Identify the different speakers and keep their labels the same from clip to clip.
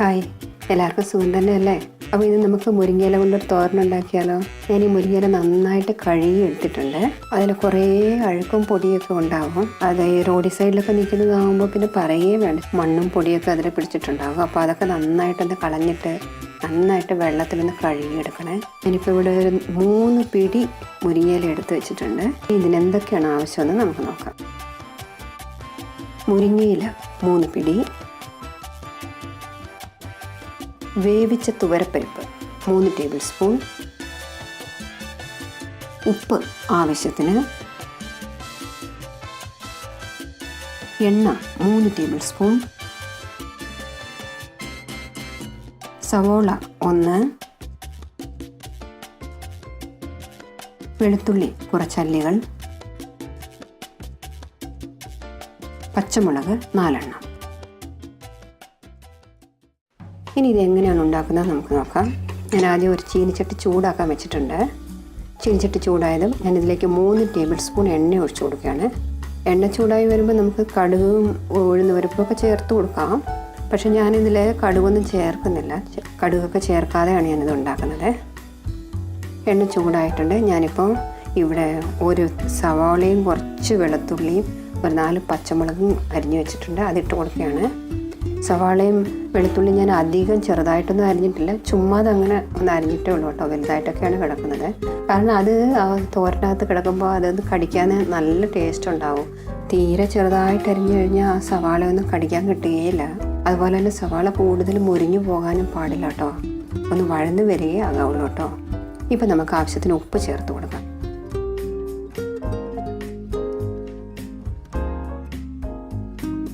Speaker 1: Hi, എല്ലാവർക്കും സുഖം തന്നെയല്ലേ? അപ്പോൾ ഇത് നമുക്ക് മുരിങ്ങയില കൊണ്ടൊരു തോരൻ ഉണ്ടാക്കിയാലോ? ഞാൻ ഈ മുരിങ്ങയില നന്നായിട്ട് കഴുകി എടുത്തിട്ടുണ്ട്. അതിൽ കുറേ അഴുക്കും പൊടിയൊക്കെ ഉണ്ടാകും. അത് ഈ റോഡ് സൈഡിലൊക്കെ നിൽക്കുന്നതാകുമ്പോൾ പിന്നെ പറയേ വേണ്ട, മണ്ണും പൊടിയൊക്കെ അതിൽ പിടിച്ചിട്ടുണ്ടാകും. അപ്പോൾ അതൊക്കെ നന്നായിട്ടൊന്ന് കളഞ്ഞിട്ട് നന്നായിട്ട് വെള്ളത്തിലൊന്ന് കഴുകിയെടുക്കണേ. ഞാനിപ്പോൾ ഇവിടെ ഒരു 3 പിടി മുരിങ്ങയില എടുത്ത് വെച്ചിട്ടുണ്ട്. ഇതിനെന്തൊക്കെയാണ് ആവശ്യമെന്ന് നമുക്ക് നോക്കാം. മുരിങ്ങയില 3 പിടി, വേവിച്ച തുവരപ്പരിപ്പ് 3 ടേബിൾ സ്പൂൺ, ഉപ്പ് ആവശ്യത്തിന്, എണ്ണ 3 ടേബിൾ സ്പൂൺ, സവോള 1, വെളുത്തുള്ളി കുറച്ചല്ലികൾ, പച്ചമുളക് 4 എണ്ണം. ഇനി ഇതെങ്ങനെയാണ് ഉണ്ടാക്കുന്നത് നമുക്ക് നോക്കാം. ഞാൻ ആദ്യം ഒരു ചീനിച്ചട്ടി ചൂടാക്കാൻ വെച്ചിട്ടുണ്ട്. ചീനിച്ചട്ടി ചൂടായതും ഞാനിതിലേക്ക് 3 ടേബിൾ സ്പൂൺ എണ്ണ ഒഴിച്ചു കൊടുക്കുകയാണ്. എണ്ണ ചൂടായി വരുമ്പോൾ നമുക്ക് കടുകും ഉഴുന്ന് പരിപ്പൊക്കെ ചേർത്ത് കൊടുക്കാം. പക്ഷെ ഞാനിതിൽ കടുകൊന്നും ചേർക്കുന്നില്ല. കടുകൊക്കെ ചേർക്കാതെയാണ് ഞാനിത് ഉണ്ടാക്കുന്നത്. എണ്ണ ചൂടായിട്ടുണ്ട്. ഞാനിപ്പോൾ ഇവിടെ ഒരു സവാളയും കുറച്ച് വെളുത്തുള്ളിയും ഒരു 4 പച്ചമുളകും അരിഞ്ഞു വെച്ചിട്ടുണ്ട്. അതിട്ട് കൊടുക്കുകയാണ്. സവാളയും വെളുത്തുള്ളി ഞാൻ അധികം ചെറുതായിട്ടൊന്നും അരിഞ്ഞിട്ടില്ല, ചുമ്മാ അതങ്ങനെ ഒന്ന് അരിഞ്ഞിട്ടേ ഉള്ളൂ കേട്ടോ. വലുതായിട്ടൊക്കെയാണ് കിടക്കുന്നത്. കാരണം അത് തോരനകത്ത് കിടക്കുമ്പോൾ അതൊന്ന് കടിക്കാൻ നല്ല ടേസ്റ്റ് ഉണ്ടാവും. തീരെ ചെറുതായിട്ട് അരിഞ്ഞു കഴിഞ്ഞാൽ ആ സവാള ഒന്നും കടിക്കാൻ കിട്ടുകയില്ല. അതുപോലെ തന്നെ സവാള കൂടുതൽ മുരിഞ്ഞു പോകാനും പാടില്ല കേട്ടോ. ഒന്ന് വഴന്ന് വരികയേ ആകാവുള്ളൂ കേട്ടോ. ഇപ്പം നമുക്ക് ആവശ്യത്തിന് ഉപ്പ് ചേർത്ത് കൊടുക്കാം.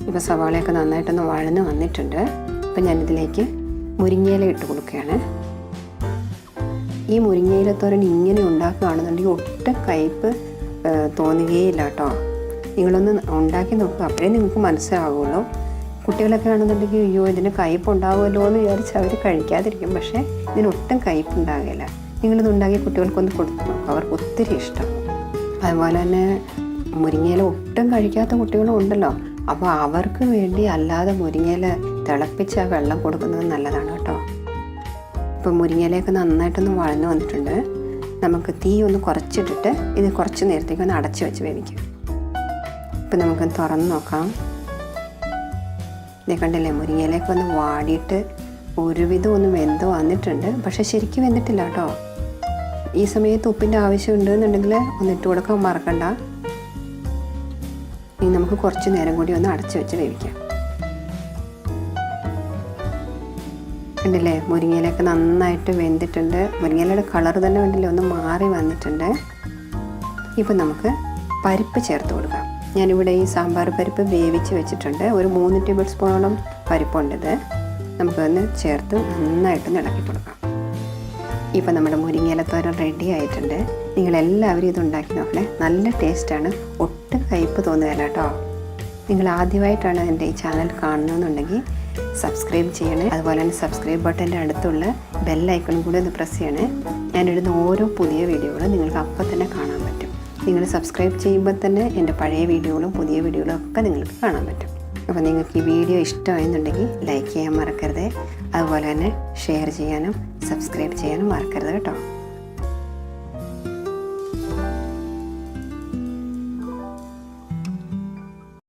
Speaker 1: ഇപ്പോൾ സവാളയൊക്കെ നന്നായിട്ടൊന്ന് വഴന്ന് വന്നിട്ടുണ്ട്. അപ്പം ഞാനിതിലേക്ക് മുരിങ്ങയില ഇട്ട് കൊടുക്കുകയാണ്. ഈ മുരിങ്ങയില തോരൻ ഇങ്ങനെ ഉണ്ടാക്കുകയാണെന്നുണ്ടെങ്കിൽ ഒട്ടും കയ്പ്പ് തോന്നുകയില്ല കേട്ടോ. നിങ്ങളൊന്ന് ഉണ്ടാക്കി നോക്കുക, അപ്പോഴേ നിങ്ങൾക്ക് മനസ്സിലാവുള്ളൂ. കുട്ടികളൊക്കെ ആണെന്നുണ്ടെങ്കിൽ അയ്യോ ഇതിന് കയ്പ്പ് ഉണ്ടാവുമല്ലോ എന്ന് വിചാരിച്ച് അവർ കഴിക്കാതിരിക്കും. പക്ഷേ ഇതിനൊട്ടും കയ്പ്പ് ഉണ്ടാകില്ല. നിങ്ങളിത് ഉണ്ടാക്കി കുട്ടികൾക്കൊന്ന് കൊടുത്തു നോക്കുക, അവർക്ക് ഒത്തിരി ഇഷ്ടം. അതുപോലെ തന്നെ മുരിങ്ങയില ഒട്ടും കഴിക്കാത്ത കുട്ടികളും ഉണ്ടല്ലോ. അപ്പോൾ അവർക്ക് വേണ്ടി അല്ലാതെ മുരിങ്ങയില തിളപ്പിച്ച് ആ വെള്ളം കൊടുക്കുന്നത് നല്ലതാണ് കേട്ടോ. ഇപ്പോൾ മുരിങ്ങയിലയൊക്കെ നന്നായിട്ടൊന്ന് വഴന്ന് വന്നിട്ടുണ്ട്. നമുക്ക് തീ ഒന്ന് കുറച്ചിട്ടിട്ട് ഇത് കുറച്ച് നേരത്തേക്ക് ഒന്ന് അടച്ച് വെച്ച് വേവിക്കും. ഇപ്പം നമുക്ക് തുറന്ന് നോക്കാം. ഇത് കണ്ടില്ലേ, മുരിങ്ങയിലയൊക്കെ ഒന്ന് വാടിയിട്ട് ഒരുവിധം ഒന്ന് വെന്ത് വന്നിട്ടുണ്ട്. പക്ഷെ ശരിക്കും വെന്തിട്ടില്ല കേട്ടോ. ഈ സമയത്ത് ഉപ്പിൻ്റെ ആവശ്യം ഉണ്ടെന്നുണ്ടെങ്കിൽ ഒന്നിട്ട് കൊടുക്കാൻ മറക്കണ്ട. ഇനി നമുക്ക് കുറച്ച് നേരം കൂടി ഒന്ന് അടച്ചു വെച്ച് വേവിക്കാം. കണ്ടില്ലേ, മുരിങ്ങയിലൊക്കെ നന്നായിട്ട് വെന്തിട്ടുണ്ട്. മുരിങ്ങയിലയുടെ കളർ തന്നെ കണ്ടില്ലേ, ഒന്ന് മാറി വന്നിട്ടുണ്ട്. ഇപ്പം നമുക്ക് പരിപ്പ് ചേർത്ത് കൊടുക്കാം. ഞാനിവിടെ ഈ സാമ്പാർ പരിപ്പ് വേവിച്ച് വെച്ചിട്ടുണ്ട്. ഒരു 3 ടേബിൾ സ്പൂണോളം പരിപ്പുണ്ടത്. നമുക്കൊന്ന് ചേർത്ത് നന്നായിട്ടൊന്ന് ഇളക്കി കൊടുക്കാം. ഇപ്പം നമ്മുടെ മുരിങ്ങയില തോരൻ റെഡി ആയിട്ടുണ്ട്. നിങ്ങളെല്ലാവരും ഇത് ഉണ്ടാക്കി നോക്കണേ, നല്ല ടേസ്റ്റാണ്, ഒട്ടും കയ്പ്പ് തോന്നുകയില്ല കേട്ടോ. നിങ്ങൾ ആദ്യമായിട്ടാണ് എൻ്റെ ഈ ചാനൽ കാണണമെന്നുണ്ടെങ്കിൽ സബ്സ്ക്രൈബ് ചെയ്യണേ. അതുപോലെ തന്നെ സബ്സ്ക്രൈബ് ബട്ടൻ്റെ അടുത്തുള്ള ബെല്ലൈക്കണും കൂടി ഒന്ന് പ്രസ് ചെയ്യണേ. ഞാനിടുന്ന ഓരോ പുതിയ വീഡിയോകളും നിങ്ങൾക്ക് അപ്പം തന്നെ കാണാൻ പറ്റും. നിങ്ങൾ സബ്സ്ക്രൈബ് ചെയ്യുമ്പോൾ തന്നെ എൻ്റെ പഴയ വീഡിയോകളും പുതിയ വീഡിയോകളും ഒക്കെ നിങ്ങൾക്ക് കാണാൻ പറ്റും. അപ്പോൾ നിങ്ങൾക്ക് ഈ വീഡിയോ ഇഷ്ടമായെന്നുണ്ടെങ്കിൽ ലൈക്ക് ചെയ്യാൻ മറക്കരുത്. അതുപോലെ തന്നെ ഷെയർ ചെയ്യാനും സബ്സ്ക്രൈബ് ചെയ്യാനും മറക്കരുത് കേട്ടോ.